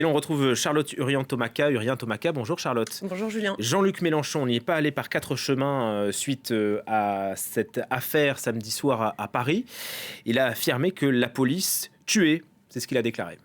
Et on retrouve Charlotte Urien-Thomaca. Urien-Thomaca, bonjour Charlotte. Bonjour Julien. Jean-Luc Mélenchon n'y est pas allé par quatre chemins suite à cette affaire samedi soir à Paris. Il a affirmé que la police tuait, c'est ce qu'il a déclaré.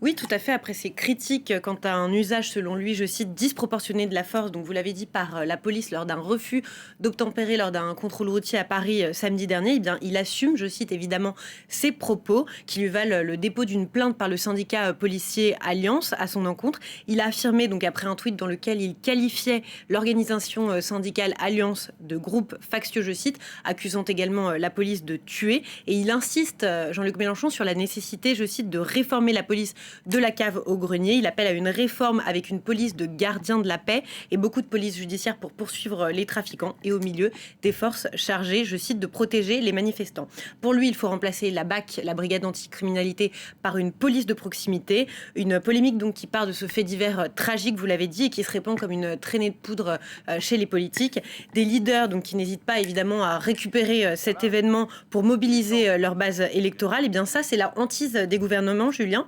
Oui, tout à fait. Après ces critiques quant à un usage, selon lui, je cite, disproportionné de la force, donc vous l'avez dit, par la police lors d'un refus d'obtempérer lors d'un contrôle routier à Paris samedi dernier, eh bien, il assume, je cite évidemment, ses propos qui lui valent le dépôt d'une plainte par le syndicat policier Alliance à son encontre. Il a affirmé, donc après un tweet dans lequel il qualifiait l'organisation syndicale Alliance de groupe factieux, je cite, accusant également la police de tuer. Et il insiste, Jean-Luc Mélenchon, sur la nécessité, je cite, de réformer la police de la cave au grenier. Il appelle à une réforme avec une police de gardiens de la paix et beaucoup de police judiciaire pour poursuivre les trafiquants et au milieu des forces chargées, je cite, de protéger les manifestants. Pour lui, il faut remplacer la BAC, la brigade anticriminalité, par une police de proximité. Une polémique donc qui part de ce fait divers tragique, vous l'avez dit, et qui se répand comme une traînée de poudre chez les politiques. Des leaders donc qui n'hésitent pas évidemment à récupérer cet événement pour mobiliser leur base électorale. Et bien ça, c'est la hantise des gouvernements, Julien.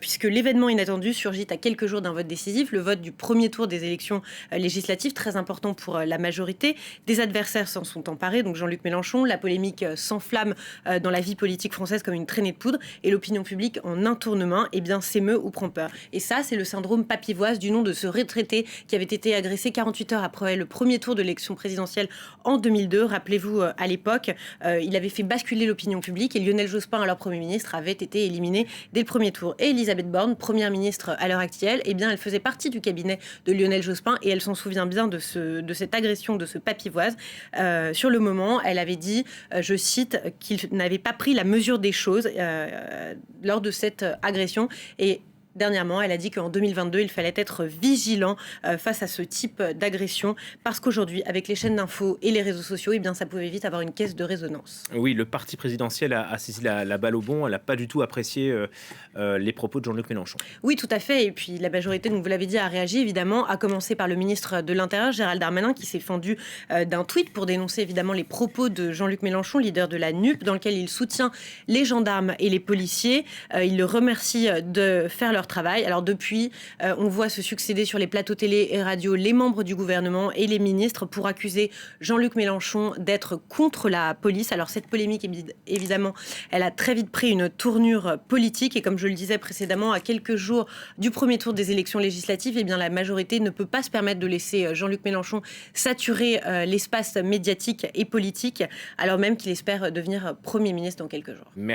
Puisque l'événement inattendu surgit à quelques jours d'un vote décisif, le vote du premier tour des élections législatives, très important pour la majorité. Des adversaires s'en sont emparés, donc Jean-Luc Mélenchon. La polémique s'enflamme dans la vie politique française comme une traînée de poudre et l'opinion publique en un tournement, eh bien, s'émeut ou prend peur. Et ça, c'est le syndrome papivoise du nom de ce retraité qui avait été agressé 48 heures après le premier tour de l'élection présidentielle en 2002. Rappelez-vous, à l'époque, il avait fait basculer l'opinion publique et Lionel Jospin, alors Premier ministre, avait été éliminé dès le premier tour. Et Elisabeth Borne, première ministre à l'heure actuelle, eh bien, elle faisait partie du cabinet de Lionel Jospin et elle s'en souvient bien de cette agression, de ce papivoise. Sur le moment, elle avait dit, je cite, qu'il n'avait pas pris la mesure des choses lors de cette agression. Et dernièrement, elle a dit qu'en 2022, il fallait être vigilant face à ce type d'agression parce qu'aujourd'hui, avec les chaînes d'infos et les réseaux sociaux, eh bien, ça pouvait vite avoir une caisse de résonance. Oui, le parti présidentiel a saisi la balle au bon. Elle n'a pas du tout apprécié les propos de Jean-Luc Mélenchon. Oui, tout à fait. Et puis la majorité, donc vous l'avez dit, a réagi évidemment, à commencer par le ministre de l'Intérieur, Gérald Darmanin, qui s'est fendu d'un tweet pour dénoncer évidemment les propos de Jean-Luc Mélenchon, leader de la NUP, dans lequel il soutient les gendarmes et les policiers. Il le remercie de faire leur travail. Alors depuis, on voit se succéder sur les plateaux télé et radio les membres du gouvernement et les ministres pour accuser Jean-Luc Mélenchon d'être contre la police. Alors cette polémique, évidemment, elle a très vite pris une tournure politique et comme je le disais précédemment, à quelques jours du premier tour des élections législatives, eh bien, la majorité ne peut pas se permettre de laisser Jean-Luc Mélenchon saturer l'espace médiatique et politique, alors même qu'il espère devenir Premier ministre dans quelques jours. Merci.